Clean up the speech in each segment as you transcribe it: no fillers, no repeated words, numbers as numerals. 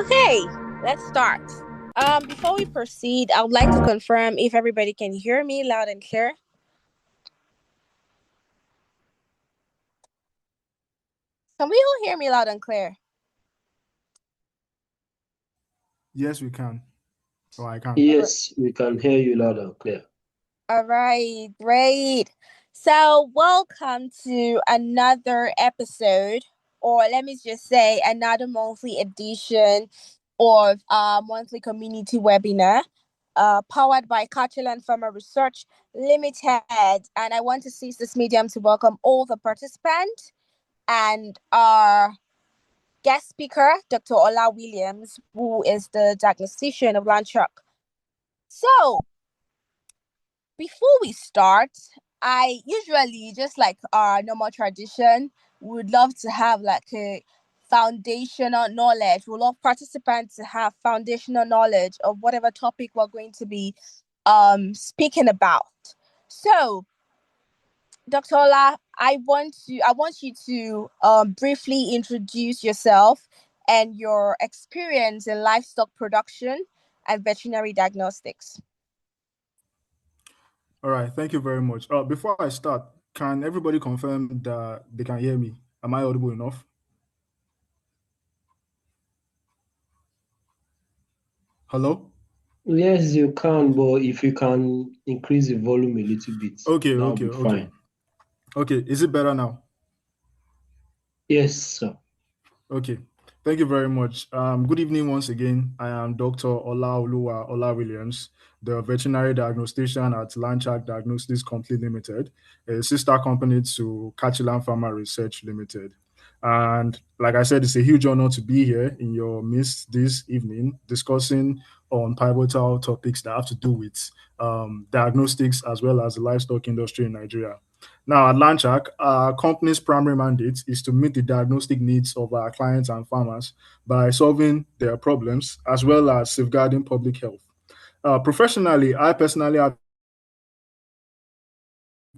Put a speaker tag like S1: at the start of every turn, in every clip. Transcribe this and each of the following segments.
S1: Okay, let's start. Before we proceed, I would like to confirm if everybody can hear me loud and clear. Can we all hear me loud and clear?
S2: Yes, we can. Oh, I can.
S3: Yes, we can hear you loud and clear.
S1: All right, great. So, welcome to another episode, or let me just say, another monthly edition of our monthly community webinar, powered by Kachelan-Pharma Research Limited. And I want to seize this medium to welcome all the participants and our guest speaker, Dr. Ola Williams, who is the diagnostician of Livestock. So, before we start, I usually, just like our normal tradition, would love to have like a foundational knowledge. We love participants to have foundational knowledge of whatever topic we're going to be speaking about. So, Dr. Ola, I want you to briefly introduce yourself and your experience in livestock production and veterinary diagnostics.
S2: All right, thank you very much. Before I start, can everybody confirm that they can hear me? Am I audible enough? Hello?
S3: Yes, you can, but if you can increase the volume a little bit, that'll be fine.
S2: Okay, is it better now?
S3: Yes, sir.
S2: Okay, thank you very much. Good evening once again. I am Dr. Ola Williams, the veterinary diagnostician at Livestock Diagnostics Company Limited, a sister company to Kachelan-Pharma Research Limited. And like I said, it's a huge honor to be here in your midst this evening discussing on pivotal topics that have to do with diagnostics as well as the livestock industry in Nigeria. Now, at Lanchak, our company's primary mandate is to meet the diagnostic needs of our clients and farmers by solving their problems as well as safeguarding public health. Professionally, I personally have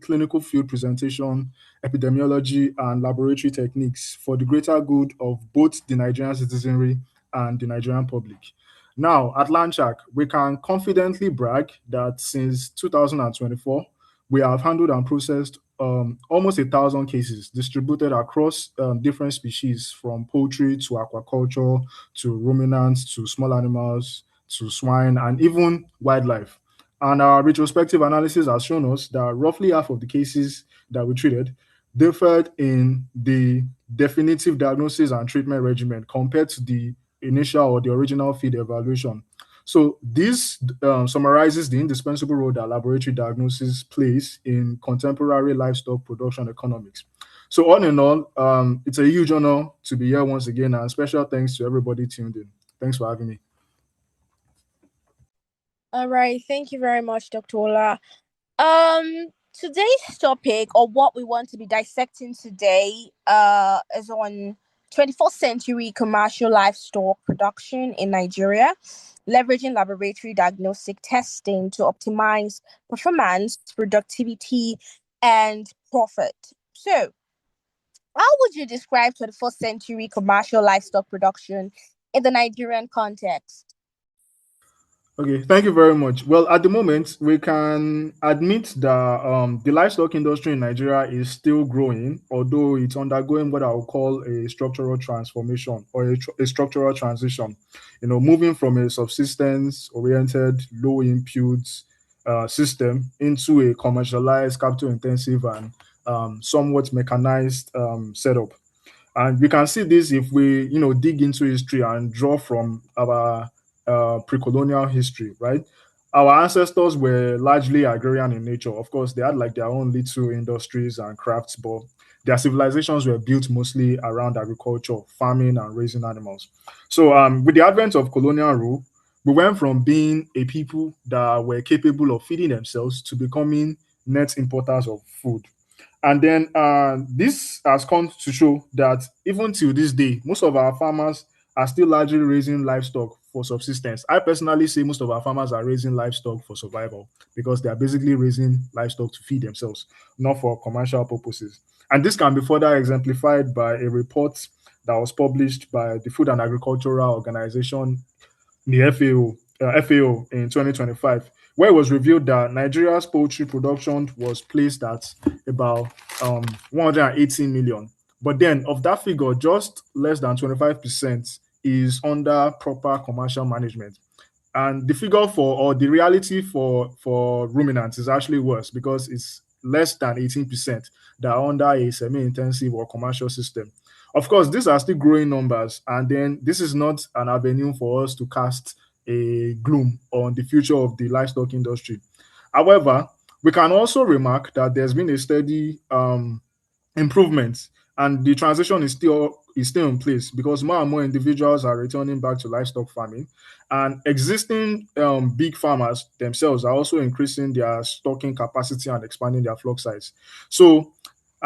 S2: clinical field presentation, epidemiology, and laboratory techniques for the greater good of both the Nigerian citizenry and the Nigerian public. Now, at Lanchak, we can confidently brag that since 2024, we have handled and processed almost 1,000 cases distributed across different species, from poultry to aquaculture to ruminants to small animals to swine and even wildlife. And our retrospective analysis has shown us that roughly half of the cases that we treated differed in the definitive diagnosis and treatment regimen compared to the initial or the original field evaluation. So this summarizes the indispensable role that laboratory diagnosis plays in contemporary livestock production economics. So all in all, it's a huge honor to be here once again, and special thanks to everybody tuned in. Thanks for having me.
S1: All right, thank you very much, Dr. Ola. Today's topic, or what we want to be dissecting today, is on 21st century commercial livestock production in Nigeria, leveraging laboratory diagnostic testing to optimize performance, productivity, and profit. So, how would you describe 21st century commercial livestock production in the Nigerian context?
S2: Okay, thank you very much. Well, at the moment, we can admit that the livestock industry in Nigeria is still growing, although it's undergoing what I would call a structural transformation or a structural transition. Moving from a subsistence-oriented, low inputs system into a commercialized, capital-intensive, and somewhat mechanized setup. And we can see this if we, dig into history and draw from our pre-colonial history, right? our ancestors were largely agrarian in nature. Of course, they had like their own little industries and crafts, but their civilizations were built mostly around agriculture, farming, and raising animals. So, with the advent of colonial rule, we went from being a people that were capable of feeding themselves to becoming net importers of food. And then this has come to show that even till this day, most of our farmers are still largely raising livestock for subsistence. I personally say most of our farmers are raising livestock for survival because they are basically raising livestock to feed themselves, not for commercial purposes. And this can be further exemplified by a report that was published by the Food and Agricultural Organization, the FAO in 2025, where it was revealed that Nigeria's poultry production was placed at about 118 million. But then, of that figure, just less than 25% is under proper commercial management. And the figure for, or the reality for ruminants is actually worse because it's less than 18% that are under a semi-intensive or commercial system. Of course, these are still growing numbers, and then this is not an avenue for us to cast a gloom on the future of the livestock industry. However, we can also remark that there's been a steady improvements, and the transition is still in place because more and more individuals are returning back to livestock farming, and existing big farmers themselves are also increasing their stocking capacity and expanding their flock size. So,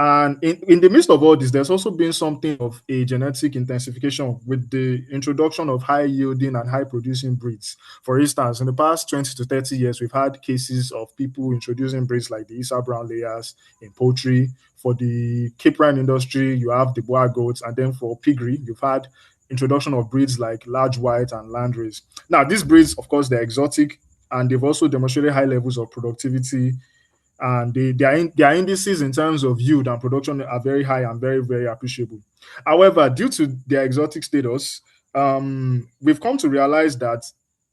S2: and in the midst of all this, there's also been something of a genetic intensification with the introduction of high yielding and high producing breeds. For instance, in the past 20 to 30 years, we've had cases of people introducing breeds like the Isa Brown layers in poultry. For the caprine industry, you have the boer goats, and then for piggery, you've had introduction of breeds like large white and landrace. Now, these breeds, of course, they're exotic, and they've also demonstrated high levels of productivity, and their indices in terms of yield and production are very high and very, very appreciable. However, due to their exotic status, we've come to realize that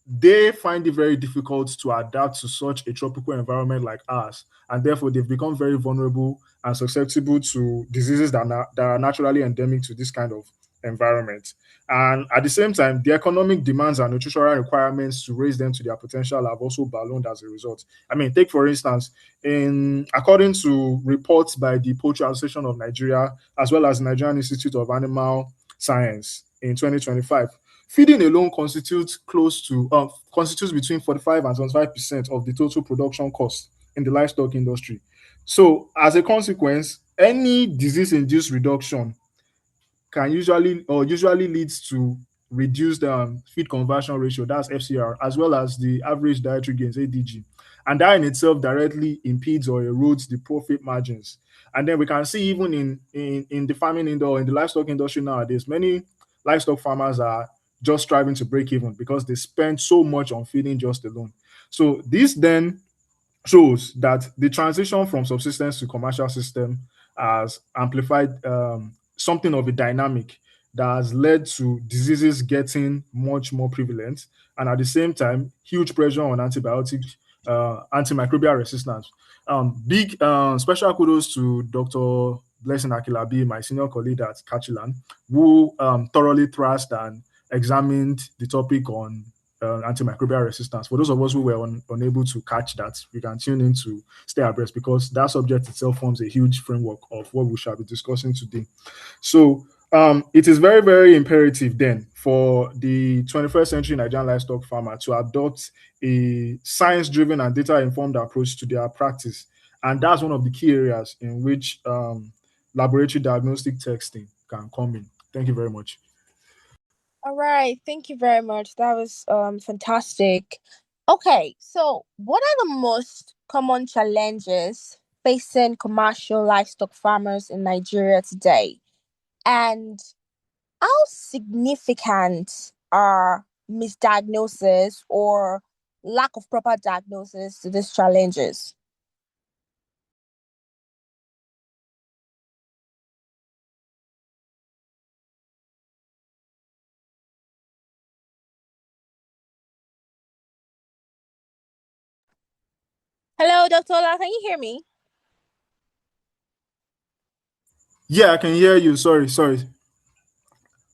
S2: they find it very difficult to adapt to such a tropical environment like ours, and therefore they've become very vulnerable and susceptible to diseases that are naturally endemic to this kind of environment. And at the same time, the economic demands and nutritional requirements to raise them to their potential have also ballooned as a result. I mean, take for instance, in according to reports by the Poultry Association of Nigeria as well as the Nigerian Institute of Animal Science in 2025, feeding alone constitutes between 45 and 25% of the total production cost in the livestock industry. So, as a consequence, any disease-induced reduction can usually leads to reduced feed conversion ratio, that's FCR, as well as the average dietary gains, ADG. And that in itself directly impedes or erodes the profit margins. And then we can see even in the farming industry or in the livestock industry nowadays, many livestock farmers are just striving to break even because they spend so much on feeding just alone. So this then shows that the transition from subsistence to commercial system has amplified something of a dynamic that has led to diseases getting much more prevalent, and at the same time huge pressure on antimicrobial resistance. Big special kudos to Dr. Blessing Akilabi, my senior colleague at Kachelan, who thoroughly thrashed and examined the topic on antimicrobial resistance. For those of us who were unable to catch that, we can tune in to stay abreast because that subject itself forms a huge framework of what we shall be discussing today. So, it is very, very imperative then for the 21st century Nigerian livestock farmer to adopt a science driven and data informed approach to their practice. And that's one of the key areas in which laboratory diagnostic testing can come in. Thank you very much.
S1: All right, thank you very much. That was fantastic. Okay, so what are the most common challenges facing commercial livestock farmers in Nigeria today? And how significant are misdiagnosis or lack of proper diagnosis to these challenges? Hello, Dr. Ola, can you hear me?
S2: Yeah, I can hear you. Sorry, sorry.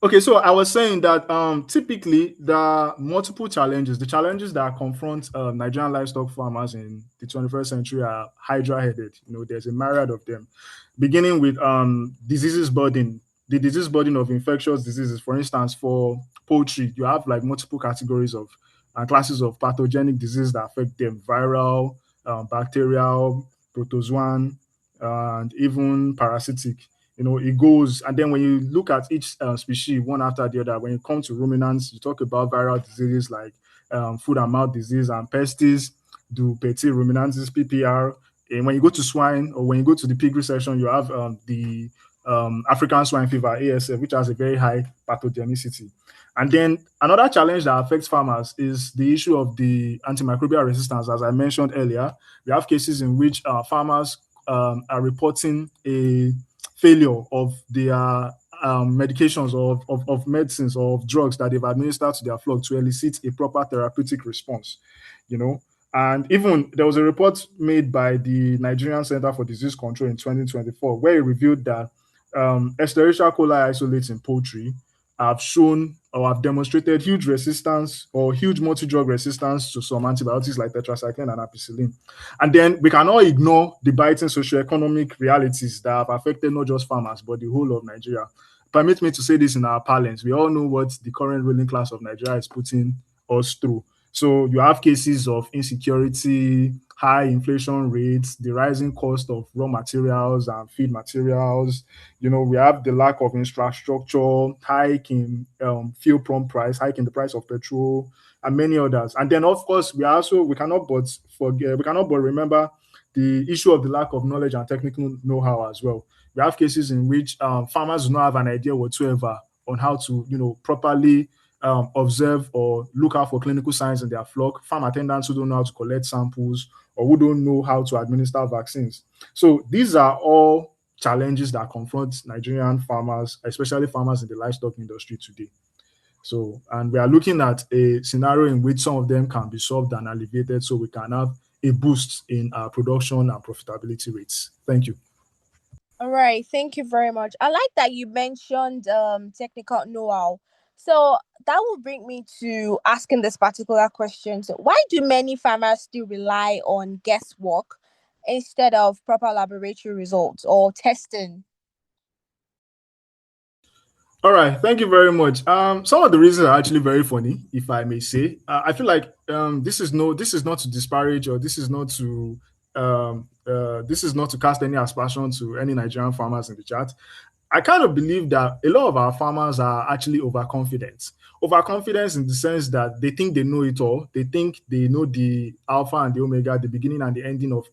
S2: Okay, so I was saying that typically there are multiple challenges. The challenges that confront Nigerian livestock farmers in the 21st century are hydra-headed. There's a myriad of them, beginning with diseases burden. The disease burden of infectious diseases, for instance, for poultry, you have like multiple categories of classes of pathogenic diseases that affect them: viral, bacterial, protozoan, and even parasitic. It goes, and then when you look at each species one after the other, when you come to ruminants, you talk about viral diseases like foot and mouth disease and pestis, do petit ruminantis, PPR. And when you go to swine, or when you go to the piggery section, you have the African swine fever, ASF, which has a very high pathogenicity. And then another challenge that affects farmers is the issue of the antimicrobial resistance. As I mentioned earlier, we have cases in which farmers are reporting a failure of their medications or of medicines or of drugs that they've administered to their flock to elicit a proper therapeutic response. You know, and even there was a report made by the Nigerian Center for Disease Control in 2024 where it revealed that Escherichia coli isolates in poultry have shown or have demonstrated huge resistance or huge multi-drug resistance to some antibiotics like tetracycline and ampicillin. And then we cannot ignore the biting socioeconomic realities that have affected not just farmers, but the whole of Nigeria. Permit me to say this in our parlance. We all know what the current ruling class of Nigeria is putting us through. So you have cases of insecurity, high inflation rates, the rising cost of raw materials and feed materials. We have the lack of infrastructure, hike in fuel pump price, hike in the price of petrol, and many others. And then, of course, we cannot but remember the issue of the lack of knowledge and technical know-how as well. We have cases in which farmers do not have an idea whatsoever on how to, properly observe or look out for clinical signs in their flock. Farm attendants who don't know how to collect samples or who don't know how to administer vaccines. So these are all challenges that confront Nigerian farmers, especially farmers in the livestock industry today. So, and we are looking at a scenario in which some of them can be solved and alleviated so we can have a boost in our production and profitability rates. Thank you.
S1: All right, thank you very much. I like that you mentioned technical know-how. So that will bring me to asking this particular question. So why do many farmers still rely on guesswork instead of proper laboratory results or testing?
S2: All right, thank you very much. Some of the reasons are actually very funny, if I may say. I feel like this is not to disparage, or this is not to cast any aspersion to any Nigerian farmers in the chat. I kind of believe that a lot of our farmers are actually overconfident. Overconfidence in the sense that they think they know it all. They think they know the alpha and the omega, the beginning and the ending of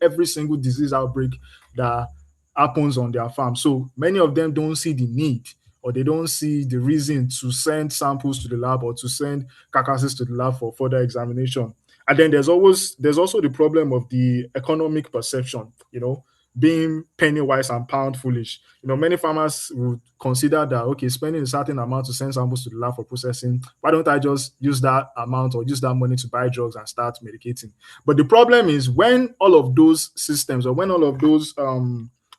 S2: every single disease outbreak that happens on their farm. So many of them don't see the need, or they don't see the reason to send samples to the lab or to send carcasses to the lab for further examination. And then there's also the problem of the economic perception, being penny wise and pound foolish. Many farmers would consider that, okay, spending a certain amount to send samples to the lab for processing, why don't I just use that amount or use that money to buy drugs and start medicating? But the problem is when all of those systems or when all of those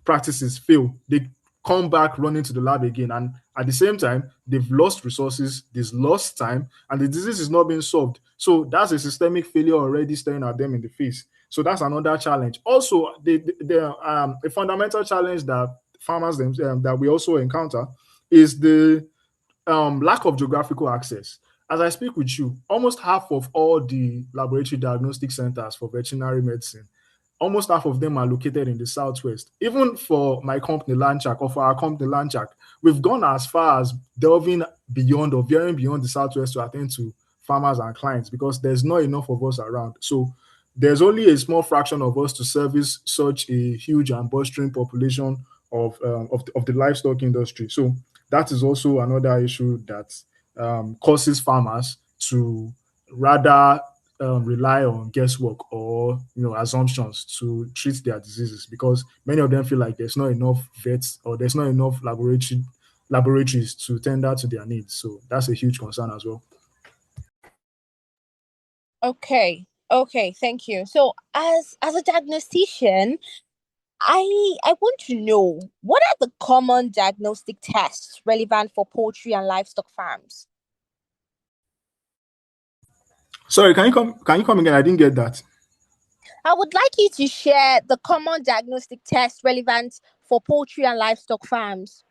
S2: practices fail, they come back running to the lab again. And at the same time, they've lost resources, they've lost time, and the disease is not being solved. So that's a systemic failure already staring at them in the face. So that's another challenge. Also, a fundamental challenge that farmers that we also encounter is the lack of geographical access. As I speak with you, almost half of all the laboratory diagnostic centers for veterinary medicine, almost half of them are located in the southwest. Even for my company Lanchak, or for our company Lanchak, we've gone as far as delving beyond or veering beyond the southwest to attend to farmers and clients because there's not enough of us around. So there's only a small fraction of us to service such a huge and bustling population of the livestock industry. So that is also another issue that causes farmers to rather rely on guesswork or assumptions to treat their diseases because many of them feel like there's not enough vets or there's not enough laboratories to tender to their needs. So that's a huge concern as well.
S1: Okay, thank you. So as a diagnostician, I want to know, what are the common diagnostic tests relevant for poultry and livestock farms?
S2: Sorry, can you come again? I didn't get that.
S1: I would like you to share the common diagnostic tests relevant for poultry and livestock farms.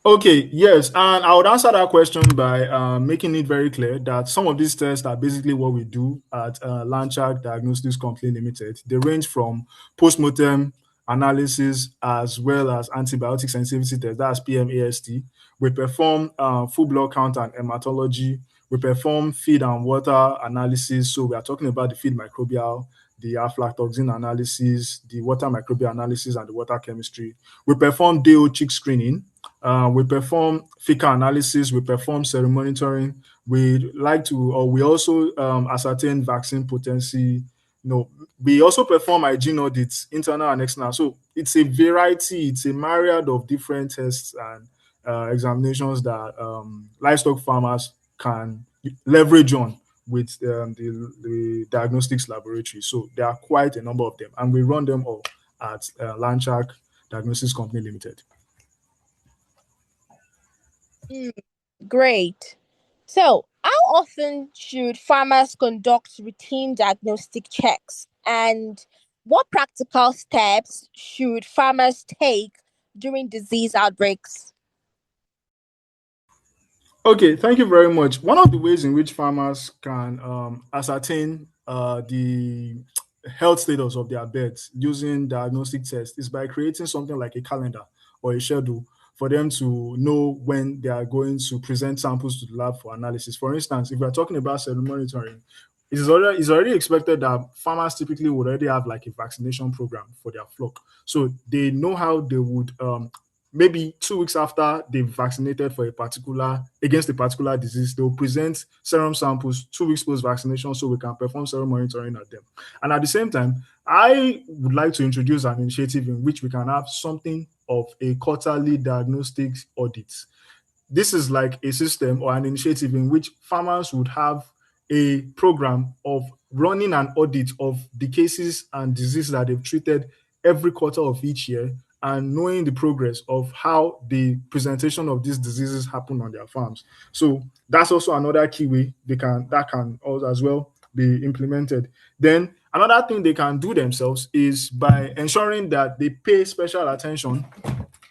S2: Okay, yes, and I would answer that question by making it very clear that some of these tests are basically what we do at Lanchak Diagnostics Company Limited. They range from post-mortem analysis as well as antibiotic sensitivity test, that's PMAST. We perform full blood count and hematology. We perform feed and water analysis. So we are talking about the feed microbial, the aflatoxin analysis, the water microbial analysis, and the water chemistry. We perform DO chick screening. We perform fecal analysis, we perform cell monitoring. We also ascertain vaccine potency. We also perform hygiene audits, internal and external. So it's a variety, it's a myriad of different tests and examinations that livestock farmers can leverage on with the diagnostics laboratory. So there are quite a number of them, and we run them all at Lanchak Diagnostics Company Limited.
S1: Mm, great. So, how often should farmers conduct routine diagnostic checks? And what practical steps should farmers take during disease outbreaks?
S2: Okay, thank you very much. One of the ways in which farmers can ascertain the health status of their birds using diagnostic tests is by creating something like a calendar or a schedule for them to know when they are going to present samples to the lab for analysis. For instance, if we are talking about cell monitoring, it's already expected that farmers typically would already have like a vaccination program for their flock. So they know how they would maybe 2 weeks after they've vaccinated for against a particular disease, they'll present serum samples 2 weeks post vaccination so we can perform serum monitoring at them. And at the same time, I would like to introduce an initiative in which we can have something of a quarterly diagnostics audit. This is like a system or an initiative in which farmers would have a program of running an audit of the cases and diseases that they've treated every quarter of each year and knowing the progress of how the presentation of these diseases happen on their farms. So that's also another key way that can also as well be implemented. Then another thing they can do themselves is by ensuring that they pay special attention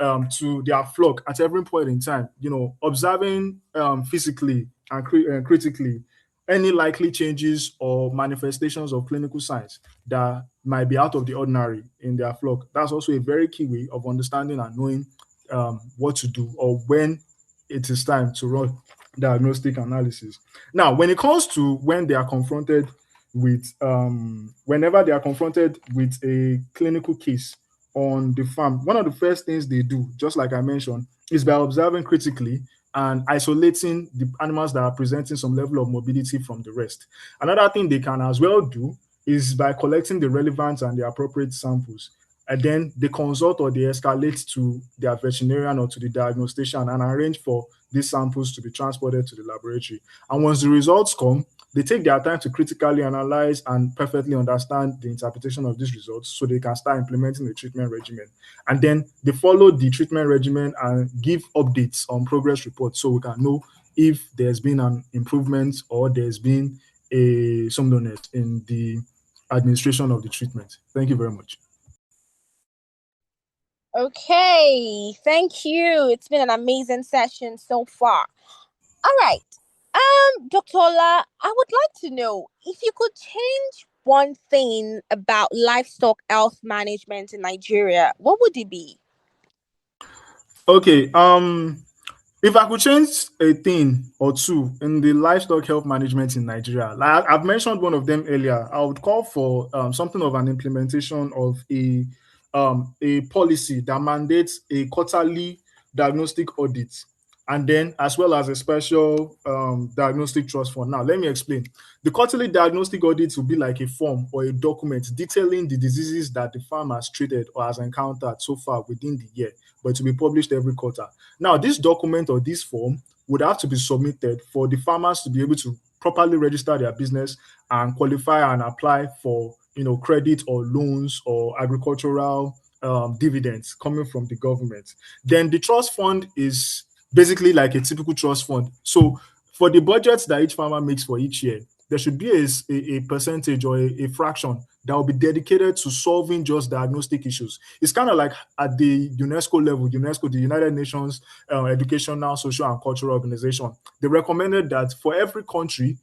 S2: to their flock at every point in time, observing physically and critically any likely changes or manifestations of clinical signs that might be out of the ordinary in their flock. That's also a very key way of understanding and knowing what to do or when it is time to run diagnostic analysis. Now, when it comes to whenever they are confronted with a clinical case on the farm, one of the first things they do, just like I mentioned, is by observing critically and isolating the animals that are presenting some level of morbidity from the rest. Another thing they can as well do is by collecting the relevant and the appropriate samples. And then they consult or they escalate to their veterinarian or to the diagnostician and arrange for these samples to be transported to the laboratory. And once the results come, they take their time to critically analyze and perfectly understand the interpretation of these results so they can start implementing the treatment regimen. And then they follow the treatment regimen and give updates on progress reports so we can know if there's been an improvement or there's been a somberness in the administration of the treatment. Thank you very much.
S1: Okay, thank you. It's been an amazing session so far. All right. Dr. Ola, I would like to know if you could change one thing about livestock health management in Nigeria, what would it be?
S2: Okay, if I could change a thing or two in the livestock health management in Nigeria, like I've mentioned one of them earlier, I would call for something of an implementation of a policy that mandates a quarterly diagnostic audit, and then as well as a special diagnostic trust fund. Now, let me explain. The quarterly diagnostic audit will be like a form or a document detailing the diseases that the farm has treated or has encountered so far within the year, but to be published every quarter. Now, this document or this form would have to be submitted for the farmers to be able to properly register their business and qualify and apply for credit or loans or agricultural dividends coming from the government. Then the trust fund is basically like a typical trust fund. So for the budgets that each farmer makes for each year, there should be a percentage or a fraction that will be dedicated to solving just diagnostic issues. It's kind of like at the UNESCO level, UNESCO, the United Nations Educational, Social, and Cultural Organization. They recommended that for every country,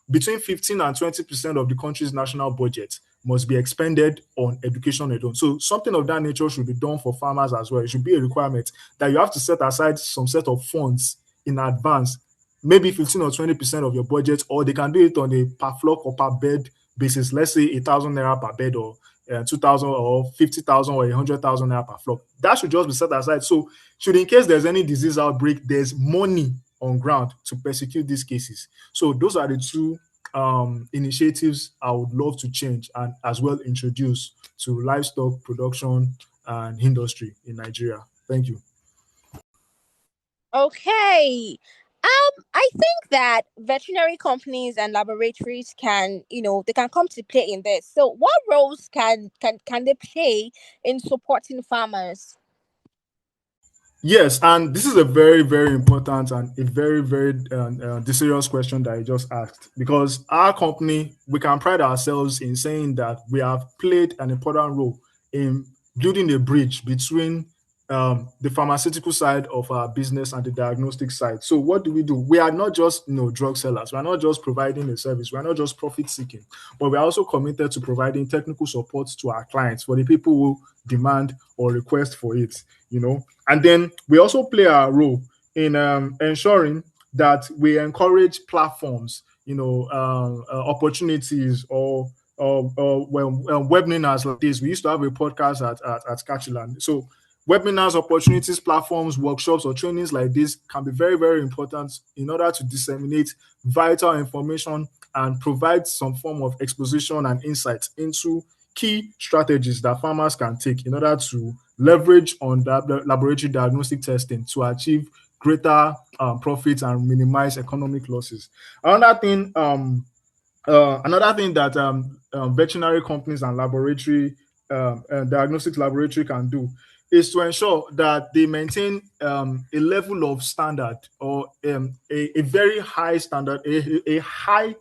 S2: between 15 and 20% of the country's national budget must be expended on education alone. So something of that nature should be done for farmers as well. It should be a requirement that you have to set aside some set of funds in advance, maybe 15 or 20% of your budget, or they can do it on a per flock or per bed basis. Let's say 1,000 naira per bed, or 2,000 or 50,000 or 100,000 naira per flock. That should just be set aside. So should in case there's any disease outbreak, there's money on ground to prosecute these cases. So those are the two initiatives I would love to change and as well introduce to livestock production and industry in Nigeria. Thank you.
S1: Okay. I think that veterinary companies and laboratories can, they can come to play in this. So what roles can they play in supporting farmers?
S2: Yes, and this is a very, very important and a very, very serious question that you just asked, because our company, we can pride ourselves in saying that we have played an important role in building a bridge between the pharmaceutical side of our business and the diagnostic side. So what do? We are not just drug sellers. We are not just providing a service. We are not just profit seeking, but we are also committed to providing technical support to our clients for the people who demand or request for it. And then we also play our role in ensuring that we encourage platforms, opportunities, or when webinars like this. We used to have a podcast at Kachelan. So webinars, opportunities, platforms, workshops, or trainings like this can be very, very important in order to disseminate vital information and provide some form of exposition and insight into key strategies that farmers can take in order to leverage on that laboratory diagnostic testing to achieve greater profits and minimize economic losses. Another thing that veterinary companies and diagnostic laboratory can do is to ensure that they maintain a level of standard, or a very high standard, a high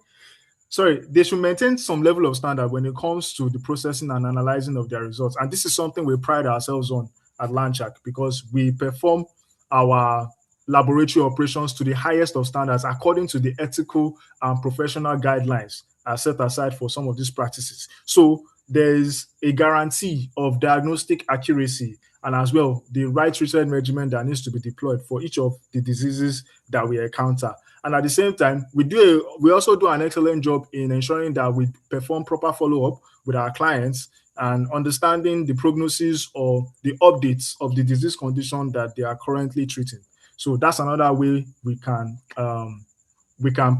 S2: sorry, they should maintain some level of standard when it comes to the processing and analyzing of their results. And this is something we pride ourselves on at Lanchak, because we perform our laboratory operations to the highest of standards according to the ethical and professional guidelines are set aside for some of these practices. So there is a guarantee of diagnostic accuracy, and as well the right treatment regimen that needs to be deployed for each of the diseases that we encounter. And at the same time, we also do an excellent job in ensuring that we perform proper follow-up with our clients and understanding the prognosis or the updates of the disease condition that they are currently treating. So that's another way we can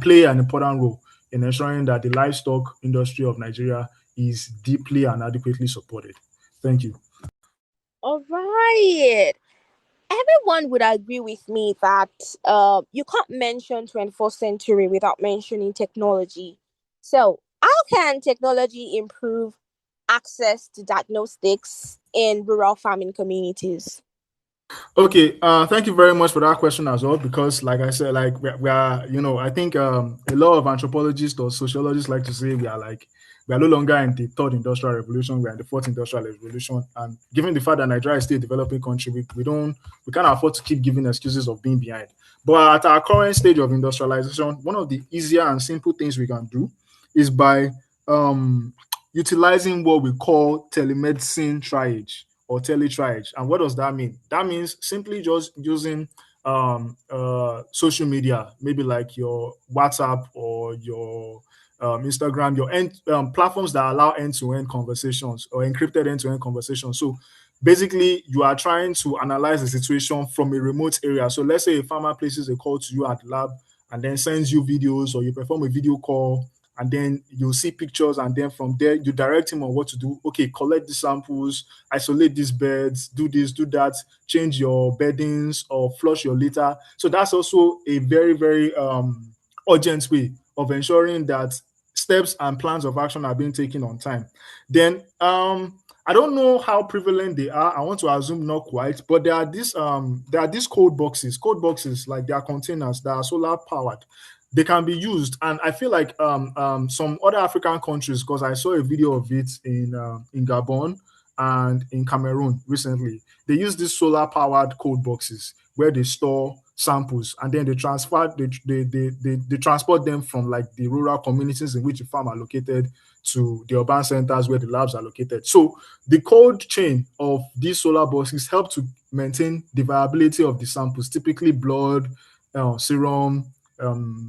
S2: play an important role in ensuring that the livestock industry of Nigeria is deeply and adequately supported. Thank you.
S1: All right. Everyone would agree with me that you can't mention 21st century without mentioning technology. So, how can technology improve access to diagnostics in rural farming communities?
S2: Okay, thank you very much for that question as well. Because, like I said, like we are, I think a lot of anthropologists or sociologists like to say we are no longer in the third industrial revolution; we are in the fourth industrial revolution. And given the fact that Nigeria is still a developing country, we can't afford to keep giving excuses of being behind. But at our current stage of industrialization, one of the easier and simple things we can do is by um, utilizing what we call telemedicine triage or teletriage. And what does that mean? That means simply just using social media, maybe like your WhatsApp or your Instagram, your platforms that allow end-to-end conversations or encrypted end-to-end conversations. So basically, you are trying to analyze the situation from a remote area. So let's say a farmer places a call to you at the lab and then sends you videos, or you perform a video call and then you'll see pictures, and then from there you direct him on what to do. Okay, collect the samples, isolate these beds, do this, do that, change your beddings or flush your litter. So that's also a very, very urgent way of ensuring that steps and plans of action are being taken on time. Then I don't know how prevalent they are. I want to assume not quite, but there are these code boxes like they are containers that are solar powered. They can be used, and I feel like some other African countries, because I saw a video of it in Gabon and in Cameroon recently. They use these solar powered code boxes where they store samples and then they transport them from like the rural communities in which the farm are located to the urban centers where the labs are located. So the cold chain of these solar boxes help to maintain the viability of the samples, typically blood, serum,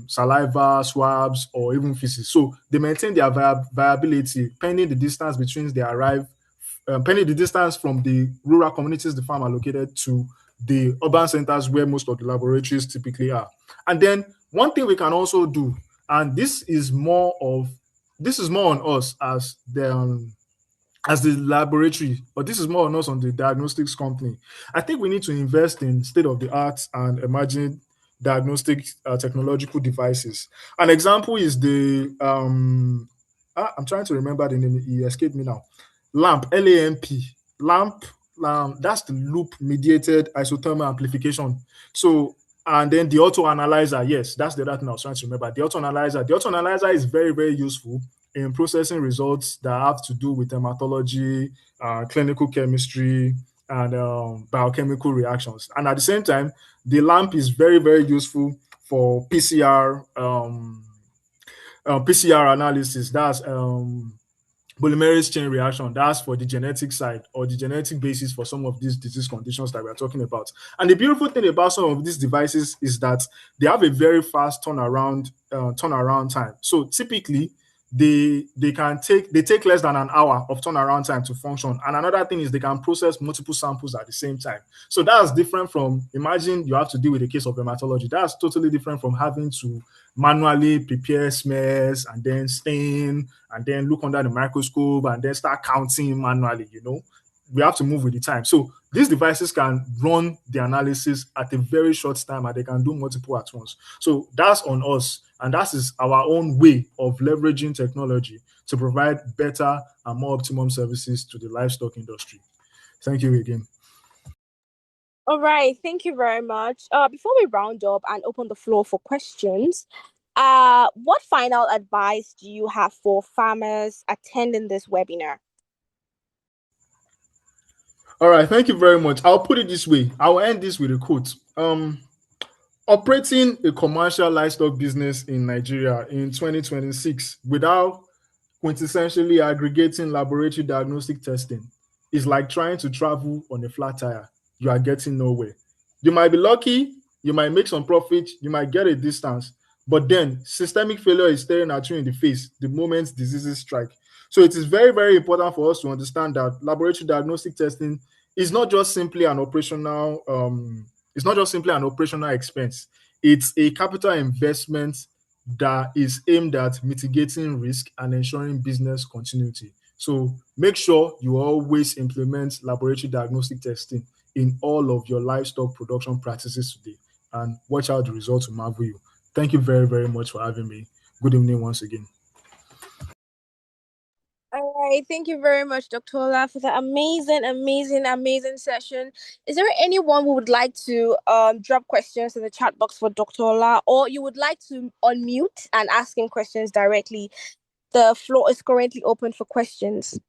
S2: saliva, swabs, or even feces. So they maintain their viability pending the distance between they arrive, pending the distance from the rural communities the farm are located to the urban centers where most of the laboratories typically are. And then one thing we can also do, and this is more on us as the laboratory, but this is more on us on the diagnostics company. I think we need to invest in state of the art and emerging diagnostic technological devices. An example is I'm trying to remember the name, it escaped me now. LAMP, LAMP, LAMP, that's the loop mediated isothermal amplification. So, and then the auto analyzer, yes, that's the other thing I was trying to remember. The auto analyzer is very, very useful in processing results that have to do with hematology, clinical chemistry, and biochemical reactions. And at the same time, the lamp is very, very useful for PCR analysis. That's polymerase chain reaction. That's for the genetic side or the genetic basis for some of these disease conditions that we're talking about. And the beautiful thing about some of these devices is that they have a very fast turnaround time. So typically, they take less than an hour of turnaround time to function. And another thing is they can process multiple samples at the same time. So that's different from, imagine you have to deal with a case of hematology. That's totally different from having to manually prepare smears and then stain and then look under the microscope and then start counting manually. We have to move with the time. So these devices can run the analysis at a very short time and they can do multiple at once. So that's on us. And that is our own way of leveraging technology to provide better and more optimum services to the livestock industry. Thank you again.
S1: All right, thank you very much. Before we round up and open the floor for questions, what final advice do you have for farmers attending this webinar?
S2: All right, thank you very much. I'll put it this way. I'll end this with a quote. Operating a commercial livestock business in Nigeria in 2026 without quintessentially aggregating laboratory diagnostic testing is like trying to travel on a flat tire. You are getting nowhere. You might be lucky, you might make some profit, you might get a distance, but then systemic failure is staring at you in the face the moment diseases strike. So it is very, very important for us to understand that laboratory diagnostic testing is not just simply an operational expense. It's a capital investment that is aimed at mitigating risk and ensuring business continuity. So make sure you always implement laboratory diagnostic testing in all of your livestock production practices today and watch out the results will marvel you. Thank you very, very much for having me. Good evening once again.
S1: All right, thank you very much, Dr. Ola, for the amazing, amazing, amazing session. Is there anyone who would like to drop questions in the chat box for Dr. Ola, or you would like to unmute and ask him questions directly? The floor is currently open for questions.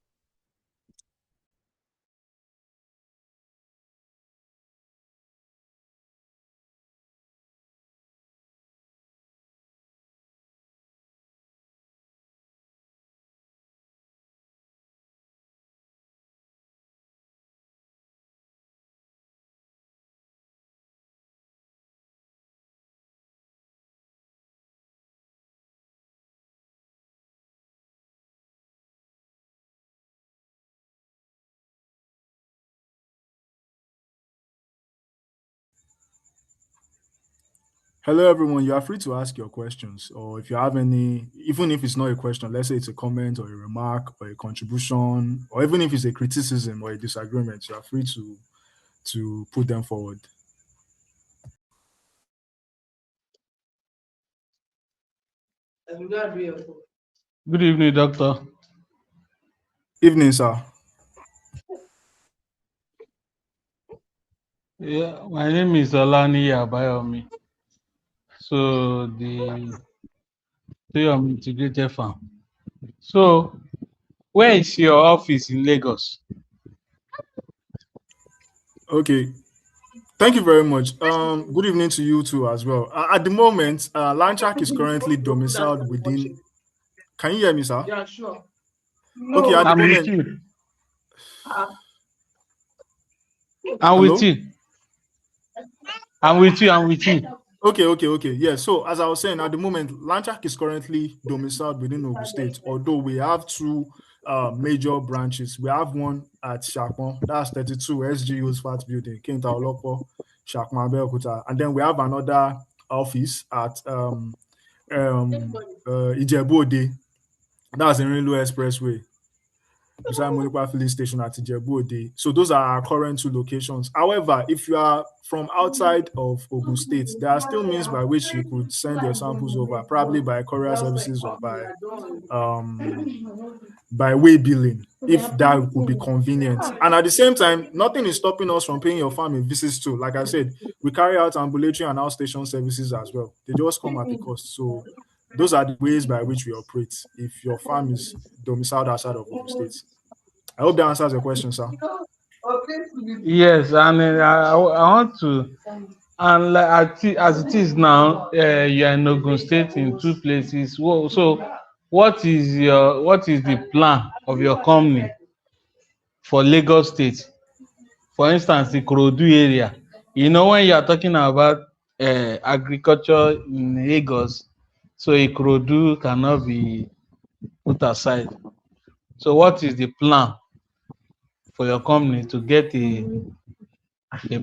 S2: Hello, everyone. You are free to ask your questions, or if you have any, even if it's not a question, let's say it's a comment or a remark or a contribution, or even if it's a criticism or a disagreement, you are free to put them forward.
S4: Good evening, Doctor.
S2: Evening, sir.
S4: Yeah, my name is Olani Abayomi. So the Toyomi Integrated Farm. So where is your office in Lagos?
S2: Okay, thank you very much. Good evening to you too as well. At the moment, Lanchak is currently domiciled within. Can you hear me, sir?
S3: Yeah, sure.
S2: Okay, at the
S4: I'm with
S2: moment,
S4: you. I'm with
S2: hello.
S4: you. I'm with you. I'm with you.
S2: Okay. Yeah. So as I was saying, at the moment, Lanchak is currently domiciled within Ogun State. Although we have two major branches. We have one at Shakman, that's 32 SGU's Fat Building, Kenta Olopo, Shakman, Abeokuta, and then we have another office at Ijebu Ode, that's in Railway Expressway, beside Monipa Filling Station at Ijebu Ode. So those are our current two locations. However, if you are from outside of Ogun State, there are still means by which you could send your samples over, probably by courier services or um, by way billing, if that would be convenient. And at the same time, nothing is stopping us from paying your farm a visit too. Like I said, we carry out ambulatory and outstation services as well. They just come at a cost. So those are the ways by which we operate if your farm is domiciled outside of Ogun State. I hope that answers your question, sir.
S4: Yes, and I want to, and as it is now, you are in Ogun State in two places. So, what is the plan of your company for Lagos State? For instance, the Ikorodu area. You know, when you are talking about agriculture in Lagos, so Ikorodu cannot be put aside. So, what is the plan for your company to get a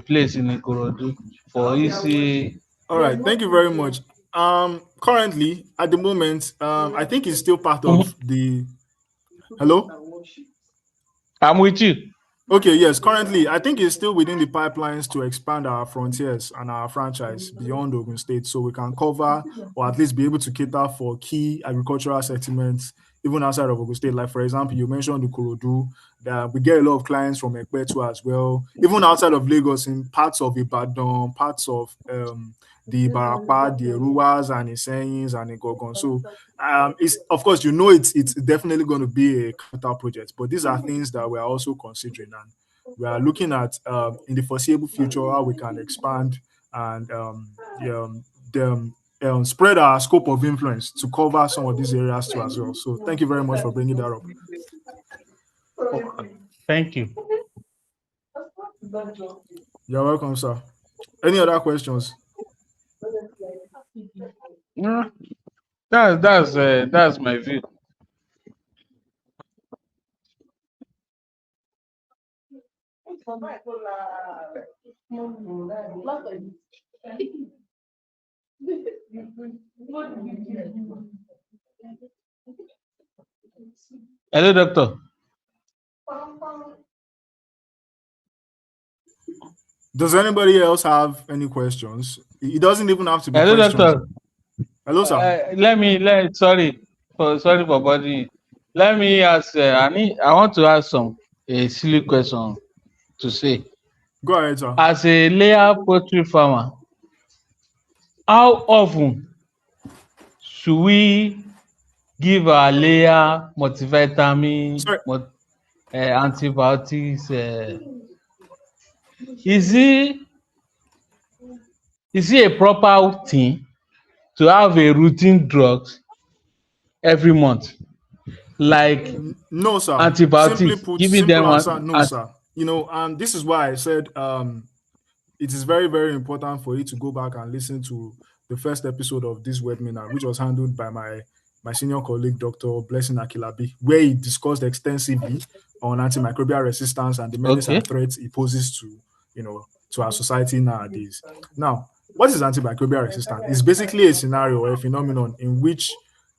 S4: place in Ikorodu for easy?
S2: All right, thank you very much. Currently, at the moment, I think it's still part of
S4: Mhm.
S2: the. Hello.
S4: I'm with you.
S2: Okay, yes. Currently, I think it's still within the pipelines to expand our frontiers and our franchise beyond Ogun State so we can cover or at least be able to cater for key agricultural settlements even outside of Ogun State. Like, for example, you mentioned the Korodu, that we get a lot of clients from Ekpetu as well, even outside of Lagos in parts of Ibadan, parts of the Ibarapa, the Eruwas, and Iseyins and Igogon. So, it's of course it's definitely going to be a capital project, but these are things that we are also considering, and we are looking at in the foreseeable future how we can expand and spread our scope of influence to cover some of these areas too as well. So thank you very much for bringing that up.
S4: Thank you.
S2: You're welcome, sir. Any other questions?
S4: Yeah, that's my view. Hello, doctor.
S2: Does anybody else have any questions? It doesn't even have to be
S4: Hello,
S2: questions.
S4: doctor.
S2: Hello, sir.
S4: Sorry for bothering you. Let me ask. I want to ask some a silly question to say.
S2: Go ahead, sir.
S4: As a layer poultry farmer, how often should we give our layer multivitamin,
S2: Sorry.
S4: antibiotics? Is it is it a proper thing to have a routine drugs every month, like
S2: No, sir. Simply
S4: antibiotics,
S2: put,
S4: giving
S2: simple
S4: them
S2: answer,
S4: one?
S2: no, sir. This is why I said it is very, very important for you to go back and listen to the first episode of this webinar, which was handled by my senior colleague, Dr. Blessing Akilabi, where he discussed extensively on antimicrobial resistance and the menace
S4: Okay.
S2: and threats it poses to our society nowadays. Now, what is antimicrobial resistance? It's basically a scenario or a phenomenon in which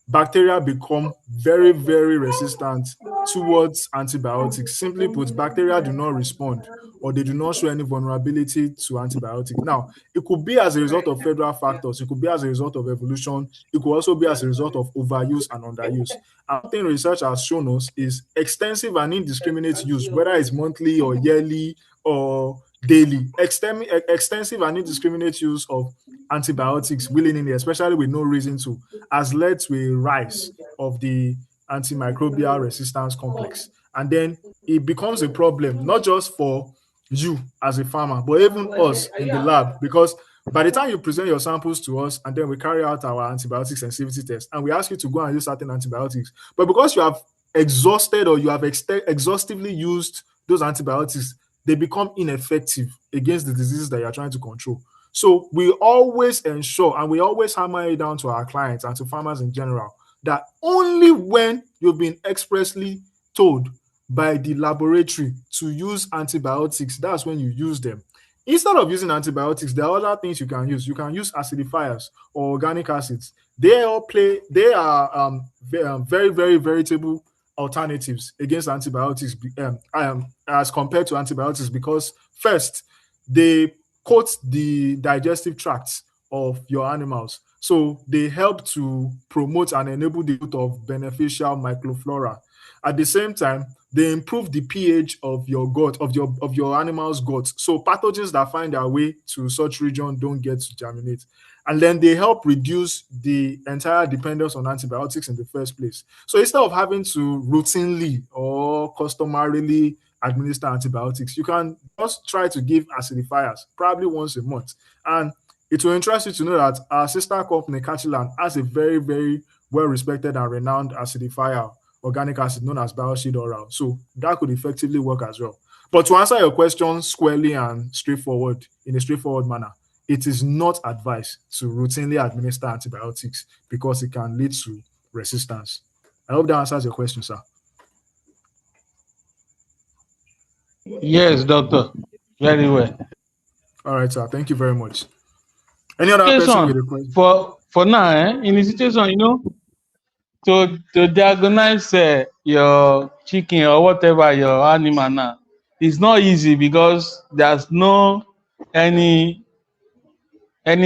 S2: bacteria become very, very resistant towards antibiotics. Simply put, bacteria do not respond or they do not show any vulnerability to antibiotics. Now, it could be as a result of federal factors, it could be as a result of evolution, it could also be as a result of overuse and underuse. And one thing research has shown us is extensive and indiscriminate use, whether it's monthly or yearly or daily. Extensive and indiscriminate use of antibiotics willingly, especially with no reason to, has led to a rise of the antimicrobial resistance complex. And then it becomes a problem, not just for you as a farmer, but even us in the lab, because by the time you present your samples to us and then we carry out our antibiotic sensitivity test and we ask you to go and use certain antibiotics, but because you have exhausted or you have exhaustively used those antibiotics, they become ineffective against the diseases that you're trying to control. So we always ensure and we always hammer it down to our clients and to farmers in general that only when you've been expressly told by the laboratory to use antibiotics, that's when you use them. Instead of using antibiotics, there are other things you can use. You can use acidifiers or organic acids. They are very, very veritable alternatives against antibiotics as compared to antibiotics because first, they coat the digestive tracts of your animals. So they help to promote and enable the growth of beneficial microflora. At the same time, they improve the pH of your gut, of your animal's gut. So pathogens that find their way to such region don't get to germinate. And then they help reduce the entire dependence on antibiotics in the first place. So instead of having to routinely or customarily administer antibiotics, you can just try to give acidifiers probably once a month. And it will interest you to know that our sister company, Kachelan, has a very, very well-respected and renowned acidifier, organic acid known as Bioshield Oral. So that could effectively work as well. But to answer your question squarely and straightforward, in a straightforward manner, it is not advised to routinely administer antibiotics because it can lead to resistance. I hope that answers your question, sir.
S4: Yes, doctor. Very well.
S2: All right, sir. Thank you very much. Any other person with a question?
S4: For now, in the situation, to diagnose your chicken or whatever your animal now, it's not easy because there's no any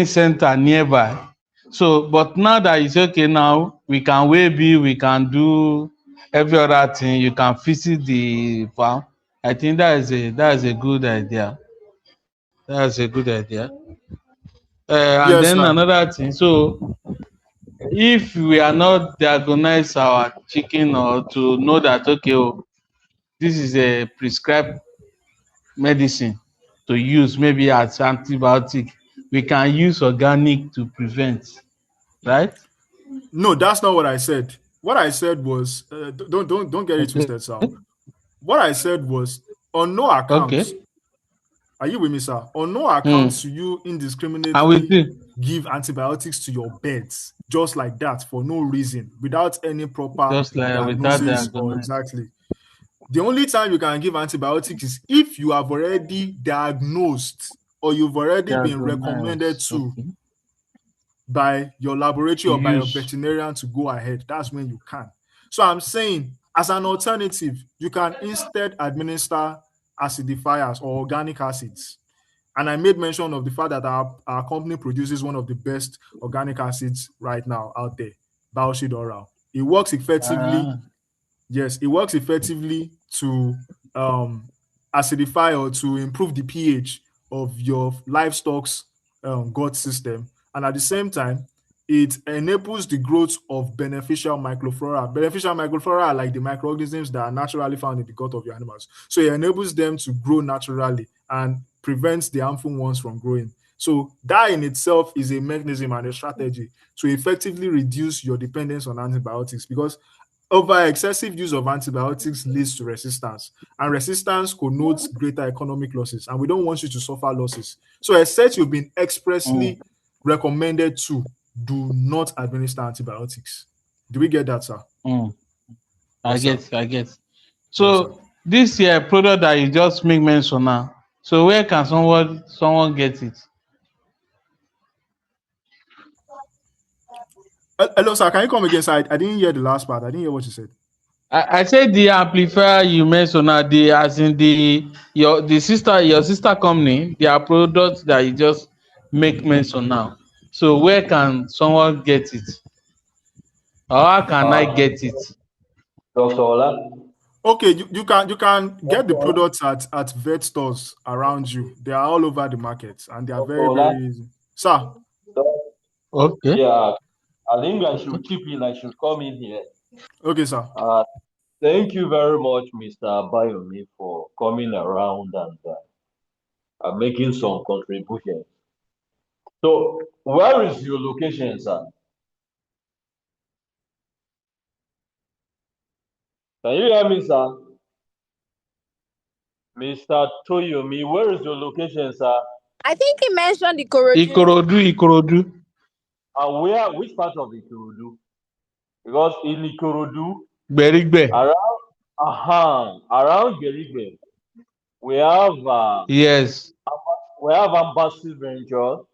S4: center nearby. So, but now that it's okay now, we can weigh, we can do every other thing. You can visit the farm. I think that is a good idea. That's a good idea. And
S2: Yes,
S4: then
S2: sir.
S4: another thing. So, if we are not diagnose our chicken or to know that okay, this is a prescribed medicine to use, maybe as antibiotic, we can use organic to prevent, right?
S2: No, that's not what I said. What I said was don't get it
S4: Okay.
S2: twisted, sir. What I said was on no account.
S4: Okay.
S2: Are you with me, sir? On no account
S4: Hmm.
S2: should you
S4: And with
S2: indiscriminately
S4: you,
S2: give antibiotics to your birds just like that for no reason, without any proper
S4: just like without
S2: diagnosis or
S4: diagnosis,
S2: exactly. The only time you can give antibiotics is if you have already diagnosed or you've already been recommended to
S4: okay,
S2: by your laboratory
S4: to
S2: or by your
S4: use.
S2: veterinarian to go ahead. That's when you can. So I'm saying, as an alternative, you can instead administer acidifiers or organic acids. And I made mention of the fact that our company produces one of the best organic acids right now out there, Bioshield Oral. It works effectively.
S4: Ah,
S2: Yes, it works effectively to acidify or to improve the pH of your livestock's gut system. And at the same time, it enables the growth of beneficial microflora. Beneficial microflora are like the microorganisms that are naturally found in the gut of your animals. So it enables them to grow naturally and prevents the harmful ones from growing. So that in itself is a mechanism and a strategy to effectively reduce your dependence on antibiotics because over excessive use of antibiotics leads to resistance, and resistance connotes greater economic losses, and we don't want you to suffer losses. So, except you've been expressly
S4: mm,
S2: recommended to, do not administer antibiotics. Do we get that, sir?
S4: mm.
S2: Yes, sir.
S4: I get.
S2: Yes, sir.
S4: So this year product that you just make mention now. So where can someone get it?
S2: Hello, sir. Can you come again, sir? I didn't hear the last part. I didn't hear what you said.
S4: I said the amplifier you mentioned now, the as in your sister company, their products that you just make mention now. So where can someone get it? Or how can I
S5: Uh,
S4: get it?
S5: Dr. Ola,
S2: Okay, you can get the products at vet stores around you. They are all over the market and they are
S5: Dr.
S2: very,
S5: Ola,
S2: very easy. Sir,
S4: Okay.
S5: yeah, I think I
S4: Okay.
S5: should chip in. I should come in here.
S2: okay, sir.
S5: Thank you very much, Mr. Bayomi, for coming around and making some contributions. So, where is your location, sir? Can you hear me, sir? Mr. Toyomi, where is your location, sir?
S1: I think he mentioned Ikorodu.
S4: Ikorodu.
S5: And which part of Ikorodu? Because in Ikorodu,
S4: Berigbe.
S5: around Gerigbe, we have
S4: Yes.
S5: Embassy Ventures.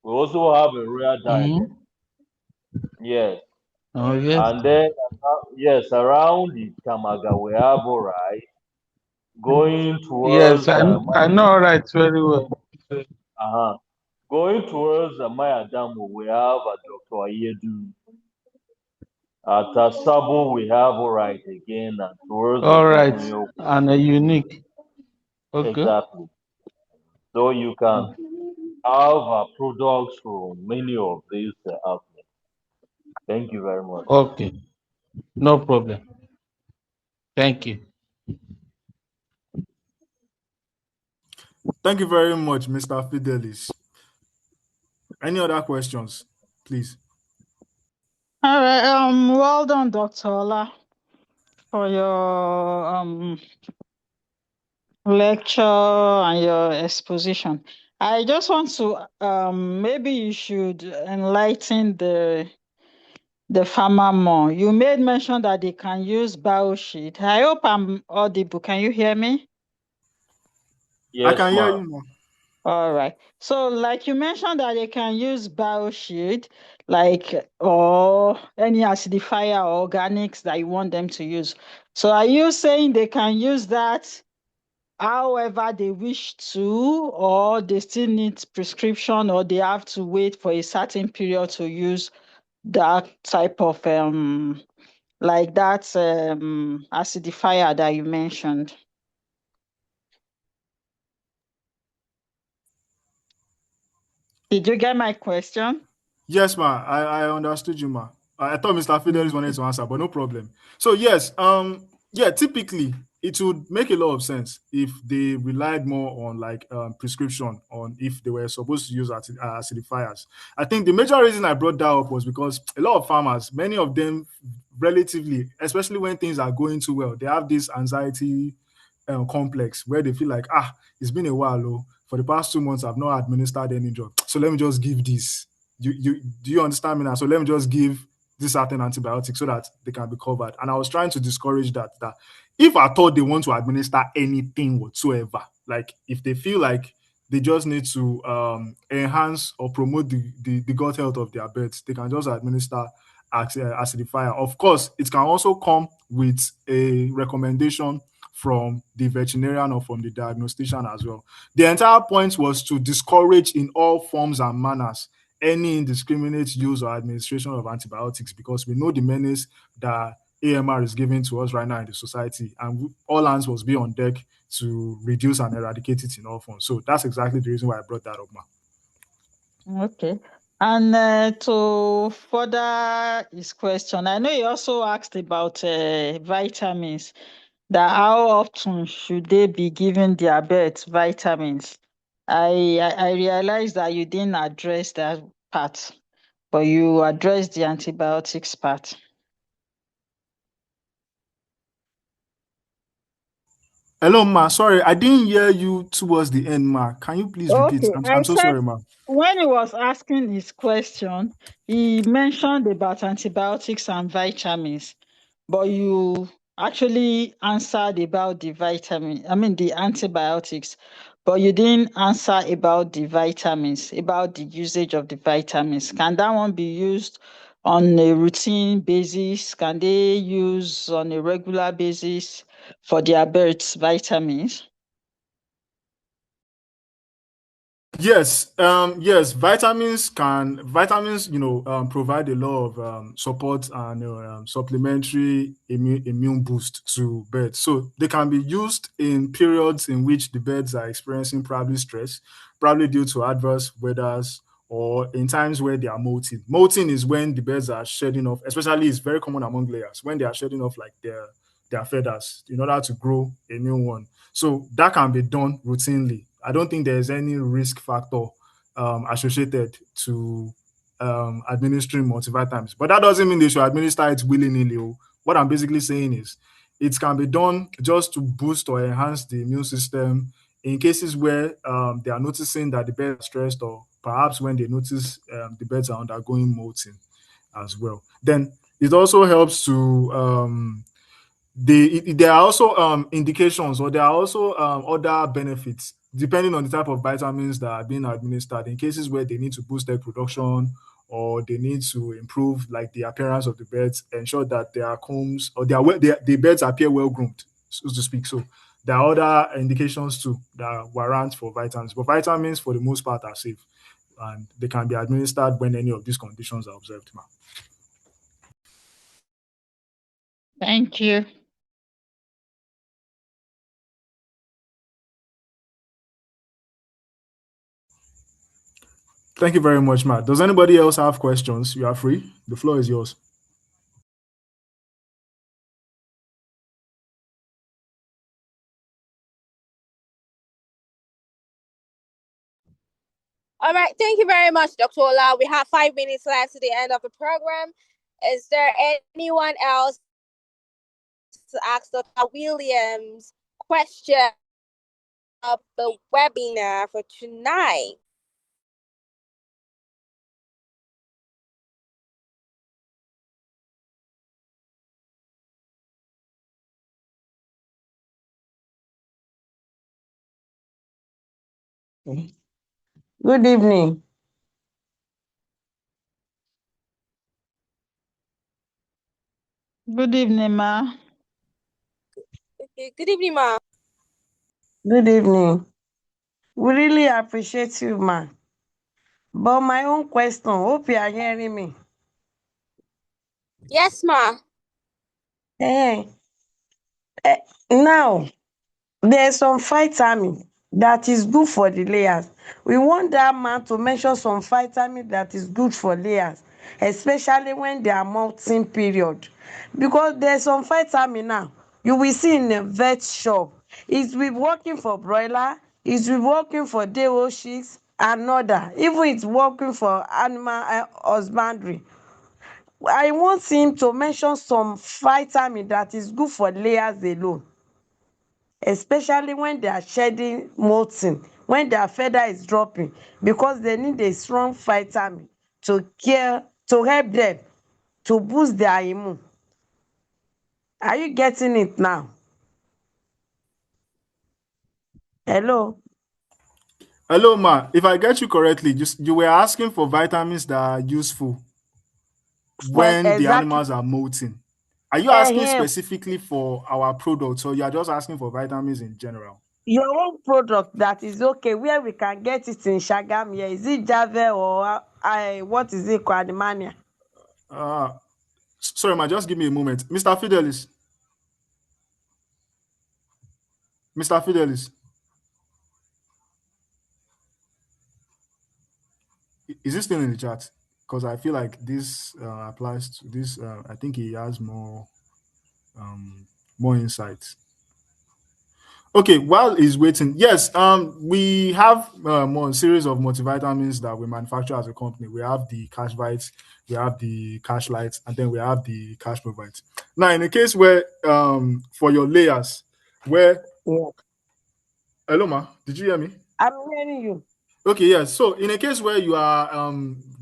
S5: We also have a Royal Diamond.
S4: Mm-hmm.
S5: Yes.
S4: Oh, yes.
S5: And then, yes, around the Kamaga, we have Alright. Going
S4: Yes,
S5: towards,
S4: I know all right very well.
S5: going towards Maya Damu, we have Dr. Ayedu. At Sabo, we have Alright again, and towards
S4: All right.
S5: Ogunfunyo,
S4: And a unique. Okay.
S5: exactly. So you can have products from many of these outlets. Thank you very much.
S4: Okay. No problem. Thank you.
S2: Thank you very much, Mr. Fidelis. Any other questions, please?
S6: All right. Well done, Dr. Ola, for your lecture and your exposition. I just want to maybe you should enlighten the farmer more. You made mention that they can use biosheet. I hope I'm audible. Can you hear me?
S2: I
S5: Yes,
S2: can hear
S5: ma'am.
S2: you now.
S6: All right. So, like you mentioned that they can use bioshield, like or any acidifier or organics that you want them to use. So, are you saying they can use that however they wish to, or they still need prescription, or they have to wait for a certain period to use that type of like that acidifier that you mentioned? Did you get my question?
S2: Yes, ma. I understood you, ma. I thought Mr. Fidelis wanted
S6: Okay.
S2: to answer, but no problem. So yes, yeah, typically it would make a lot of sense if they relied more on like prescription on if they were supposed to use acidifiers. I think the major reason I brought that up was because a lot of farmers, many of them, relatively, especially when things are going too well, they have this anxiety complex where they feel like it's been a while, oh, for the past 2 months I've not administered any drug, so let me just give this. You do you understand me now? So let me just give this certain antibiotic so that they can be covered. And I was trying to discourage that if I thought they want to administer anything whatsoever, like if they feel like they just need to enhance or promote the gut health of their birds, they can just administer acidifier. Of course, it can also come with a recommendation from the veterinarian or from the diagnostician as well. The entire point was to discourage in all forms and manners any indiscriminate use or administration of antibiotics, because we know the menace that AMR is giving to us right now in the society, and all hands must be on deck to reduce and eradicate it in all forms. So that's exactly the reason why I brought that up, ma.
S6: Okay. And to further his question, I know he also asked about vitamins, that how often should they be giving their pets vitamins? I realized that you didn't address that part, but you addressed the antibiotics part.
S2: Hello, ma. Sorry, I didn't hear you towards the end, ma. Can you please repeat?
S6: Okay, I
S2: I'm so
S6: said
S2: sorry, ma.
S6: when he was asking his question, he mentioned about antibiotics and vitamins, but you actually answered about the antibiotics, but you didn't answer about the vitamins, about the usage of the vitamins. Can that one be used on a routine basis? Can they use on a regular basis for their birds vitamins?
S2: Yes, yes, vitamins, provide a lot of support and supplementary immune boost to birds. So they can be used in periods in which the birds are experiencing probably stress, probably due to adverse weathers, or in times where they are molting. Molting is when the birds are shedding off, especially it's very common among layers, when they are shedding off like their feathers in order to grow a new one. So that can be done routinely. I don't think there's any risk factor associated to administering multivitamins. But that doesn't mean they should administer it willy-nilly. Oh. What I'm basically saying is it can be done just to boost or enhance the immune system in cases where they are noticing that the birds are stressed, or perhaps when they notice the birds are undergoing molting as well. Then it also helps to there are also indications, or there are also other benefits depending on the type of vitamins that are being administered in cases where they need to boost egg production, or they need to improve like the appearance of the birds, ensure that their combs or the birds appear well groomed, so to speak. So there are other indications too that warrant for vitamins, but vitamins for the most part are safe and they can be administered when any of these conditions are observed.
S6: Thank you.
S2: Thank you very much, Matt. Does anybody else have questions? You are free. The floor is yours.
S1: All right, thank you very much, Dr. Ola. We have 5 minutes left to the end of the program. Is there anyone else to ask Dr. Williams question of the webinar for tonight?
S7: Good evening.
S6: Good evening, ma.
S1: Okay, good evening, ma.
S7: Good evening. We really appreciate you, ma. But my own question, hope you are hearing me.
S1: Yes, ma.
S7: Eh, now, there's some vitamin that is good for the layers. We want that man to mention some vitamin that is good for layers, especially when they are molting period. Because there's some vitamin now you will see in a vet shop. It will be working for broiler, it will be working for day-old chicks and other. Even it's working for animal husbandry. I want him to mention some vitamin that is good for layers alone, especially when they are shedding molting, when their feather is dropping, because they need a strong vitamin to help them to boost their immune. Are you getting it now? Hello?
S2: Hello, Ma. If I get you correctly, you were asking for vitamins that are useful
S7: For
S2: when the
S7: exactly.
S2: animals are molting. Are you asking specifically for our products, or you are just asking for vitamins in general?
S7: Your own product that is okay, where we can get it in Shagam here. Is it Jave or what is it called? Animania?
S2: Sorry, Ma, just give me a moment. Mr. Fidelis. Mr. Fidelis. Is he still in the chat? Because I feel like this applies to this. I think he has um, more insights. Okay, while he's waiting, yes, we have more series of multivitamins that we manufacture as a company. We have the Cash Bites, we have the Cash Lights, and then we have the Cash Provides. Now, in a case where for your layers, where
S7: Yeah.
S2: hello, ma, did you hear me?
S7: I'm hearing you.
S2: Okay, yes. So in a case where you are